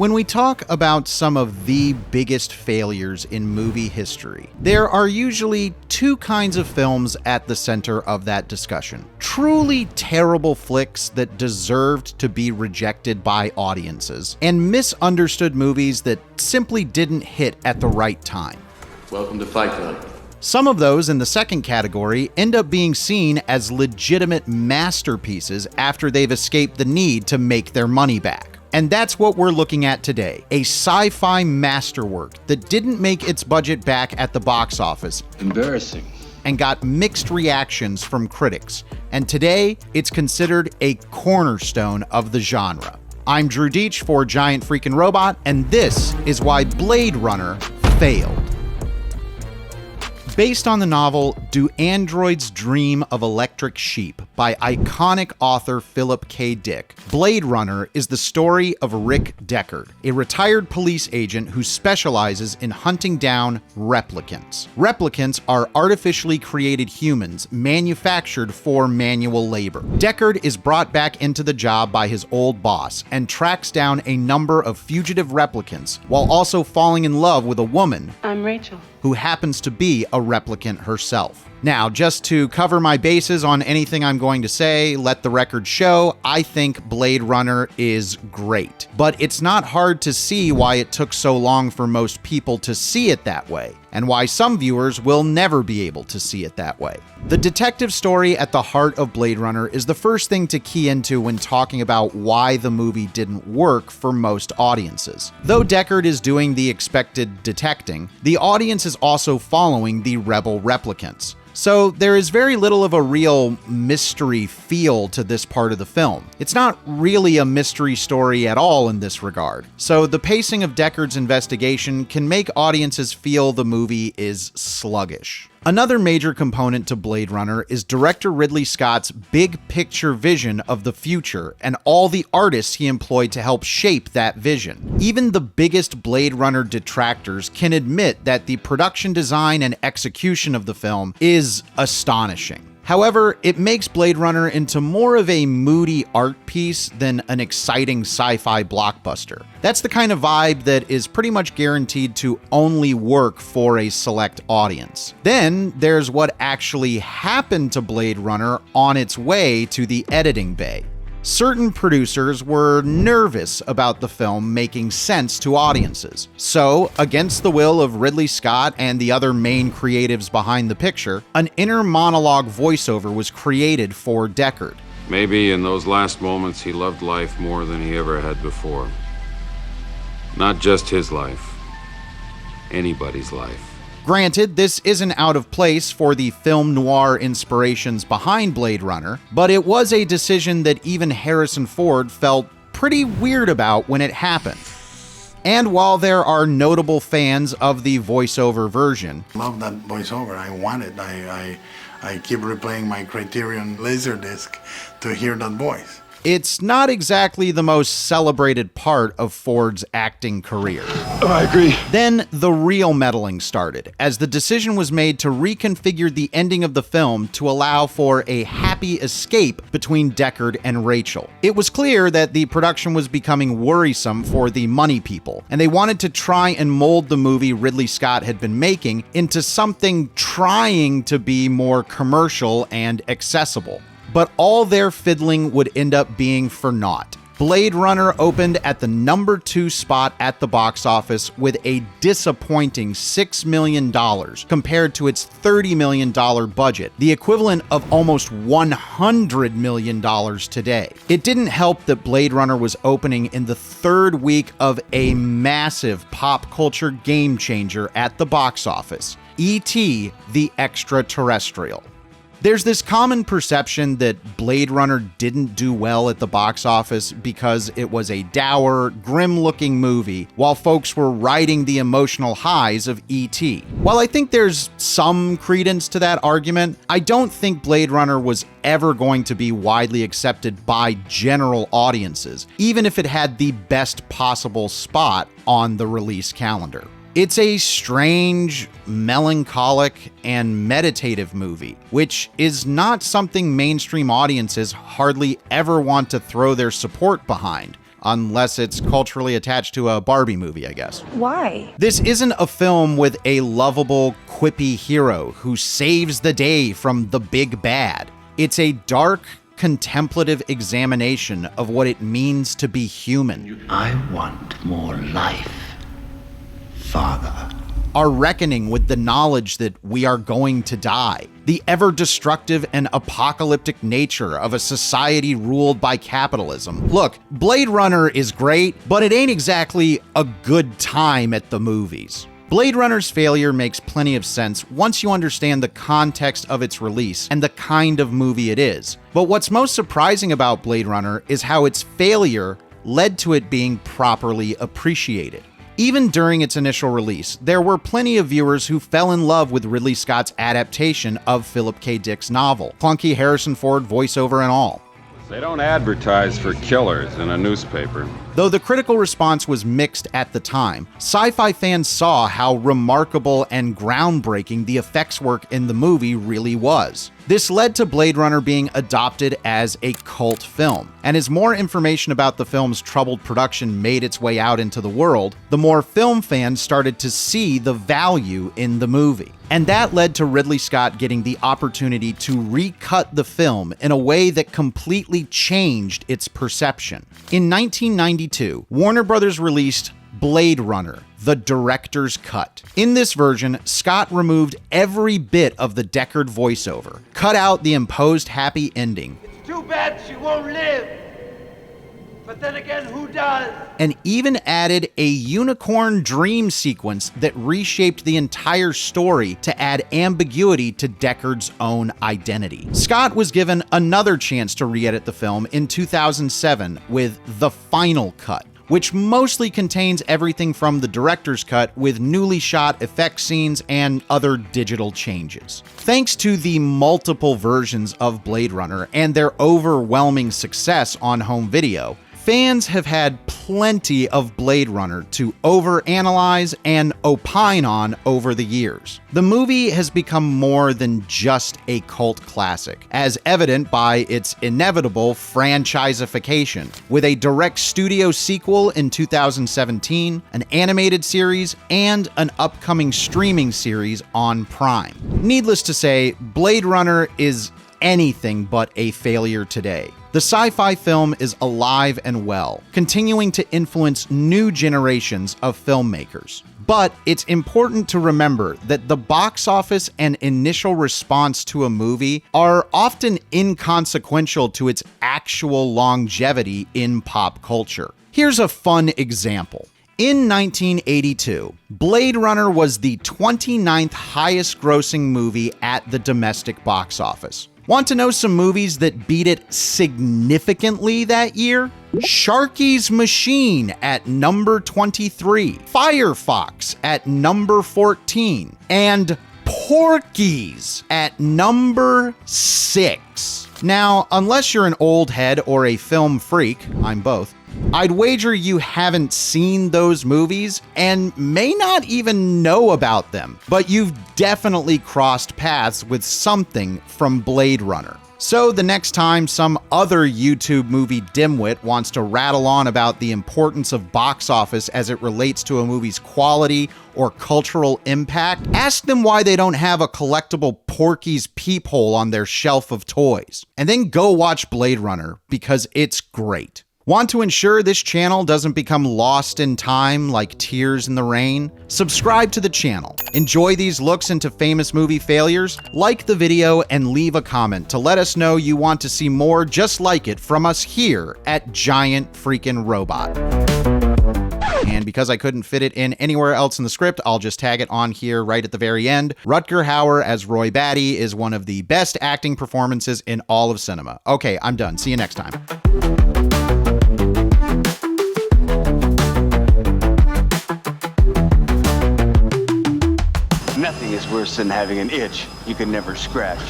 When we talk about some of the biggest failures in movie history, there are usually two kinds of films at the center of that discussion. Truly terrible flicks that deserved to be rejected by audiences, and misunderstood movies that simply didn't hit at the right time. Welcome to Fight Club. Some of those in the second category end up being seen as legitimate masterpieces after they've escaped the need to make their money back. And that's what we're looking at today, a sci-fi masterwork that didn't make its budget back at the box office. Embarrassing. And got mixed reactions from critics. And today, it's considered a cornerstone of the genre. I'm Drew Deitch for Giant Freakin' Robot, and this is why Blade Runner failed. Based on the novel Do Androids Dream of Electric Sheep by iconic author Philip K. Dick, Blade Runner is the story of Rick Deckard, a retired police agent who specializes in hunting down replicants. Replicants are artificially created humans manufactured for manual labor. Deckard is brought back into the job by his old boss and tracks down a number of fugitive replicants while also falling in love with a woman. I'm Rachel. Who happens to be a replicant herself. Now, just to cover my bases on anything I'm going to say, let the record show, I think Blade Runner is great. But it's not hard to see why it took so long for most people to see it that way, and why some viewers will never be able to see it that way. The detective story at the heart of Blade Runner is the first thing to key into when talking about why the movie didn't work for most audiences. Though Deckard is doing the expected detecting, the audience is also following the rebel replicants. So there is very little of a real mystery feel to this part of the film. It's not really a mystery story at all in this regard. So the pacing of Deckard's investigation can make audiences feel the movie is sluggish. Another major component to Blade Runner is director Ridley Scott's big picture vision of the future and all the artists he employed to help shape that vision. Even the biggest Blade Runner detractors can admit that the production design and execution of the film is astonishing. However, it makes Blade Runner into more of a moody art piece than an exciting sci-fi blockbuster. That's the kind of vibe that is pretty much guaranteed to only work for a select audience. Then there's what actually happened to Blade Runner on its way to the editing bay. Certain producers were nervous about the film making sense to audiences. So, against the will of Ridley Scott and the other main creatives behind the picture, an inner monologue voiceover was created for Deckard. Maybe in those last moments he loved life more than he ever had before. Not just his life, anybody's life. Granted, this isn't out of place for the film noir inspirations behind Blade Runner, but it was a decision that even Harrison Ford felt pretty weird about when it happened. And while there are notable fans of the voiceover version, love that voiceover. I want it. I keep replaying my Criterion Laserdisc to hear that voice. It's not exactly the most celebrated part of Ford's acting career. I agree. Then the real meddling started, as the decision was made to reconfigure the ending of the film to allow for a happy escape between Deckard and Rachel. It was clear that the production was becoming worrisome for the money people, and they wanted to try and mold the movie Ridley Scott had been making into something trying to be more commercial and accessible. But all their fiddling would end up being for naught. Blade Runner opened at the number 2 spot at the box office with a disappointing $6 million compared to its $30 million budget, the equivalent of almost $100 million today. It didn't help that Blade Runner was opening in the 3rd week of a massive pop culture game changer at the box office, E.T. the Extraterrestrial. There's this common perception that Blade Runner didn't do well at the box office because it was a dour, grim-looking movie, while folks were riding the emotional highs of E.T. While I think there's some credence to that argument, I don't think Blade Runner was ever going to be widely accepted by general audiences, even if it had the best possible spot on the release calendar. It's a strange, melancholic, and meditative movie, which is not something mainstream audiences hardly ever want to throw their support behind. unless it's culturally attached to a Barbie movie, I guess. Why? This isn't a film with a lovable, quippy hero who saves the day from the big bad. It's a dark, contemplative examination of what it means to be human. I want more life, Father. Our reckoning with the knowledge that we are going to die, the ever-destructive and apocalyptic nature of a society ruled by capitalism. Look, Blade Runner is great, but it ain't exactly a good time at the movies. Blade Runner's failure makes plenty of sense once you understand the context of its release and the kind of movie it is. But what's most surprising about Blade Runner is how its failure led to it being properly appreciated. Even during its initial release, there were plenty of viewers who fell in love with Ridley Scott's adaptation of Philip K. Dick's novel, clunky Harrison Ford voiceover and all. They don't advertise for killers in a newspaper. Though the critical response was mixed at the time, sci-fi fans saw how remarkable and groundbreaking the effects work in the movie really was. This led to Blade Runner being adopted as a cult film, and as more information about the film's troubled production made its way out into the world, the more film fans started to see the value in the movie. And that led to Ridley Scott getting the opportunity to recut the film in a way that completely changed its perception. In 1992, Warner Brothers released Blade Runner, the director's cut. In this version, Scott removed every bit of the Deckard voiceover, cut out the imposed happy ending. It's too bad she won't live. But then again, who does? And even added a unicorn dream sequence that reshaped the entire story to add ambiguity to Deckard's own identity. Scott was given another chance to re-edit the film in 2007 with The Final Cut, which mostly contains everything from the director's cut with newly shot effect scenes and other digital changes. Thanks to the multiple versions of Blade Runner and their overwhelming success on home video, fans have had plenty of Blade Runner to overanalyze and opine on over the years. The movie has become more than just a cult classic, as evident by its inevitable franchiseification, with a direct studio sequel in 2017, an animated series, and an upcoming streaming series on Prime. Needless to say, Blade Runner is anything but a failure today. The sci-fi film is alive and well, continuing to influence new generations of filmmakers. But it's important to remember that the box office and initial response to a movie are often inconsequential to its actual longevity in pop culture. Here's a fun example. In 1982, Blade Runner was the 29th highest grossing movie at the domestic box office. Want to know some movies that beat it significantly that year? Sharky's Machine at number 23, Firefox at number 14, and Porky's at number 6. Now, unless you're an old head or a film freak, I'm both, I'd wager you haven't seen those movies and may not even know about them, but you've definitely crossed paths with something from Blade Runner. So the next time some other YouTube movie dimwit wants to rattle on about the importance of box office as it relates to a movie's quality or cultural impact, ask them why they don't have a collectible Porky's peephole on their shelf of toys. And then go watch Blade Runner, because it's great. Want to ensure this channel doesn't become lost in time like tears in the rain? Subscribe to the channel. Enjoy these looks into famous movie failures? Like the video and leave a comment to let us know you want to see more just like it from us here at Giant Freakin' Robot. And because I couldn't fit it in anywhere else in the script, I'll just tag it on here right at the very end. Rutger Hauer as Roy Batty is one of the best acting performances in all of cinema. Okay, I'm done. See you next time. Nothing is worse than having an itch you can never scratch.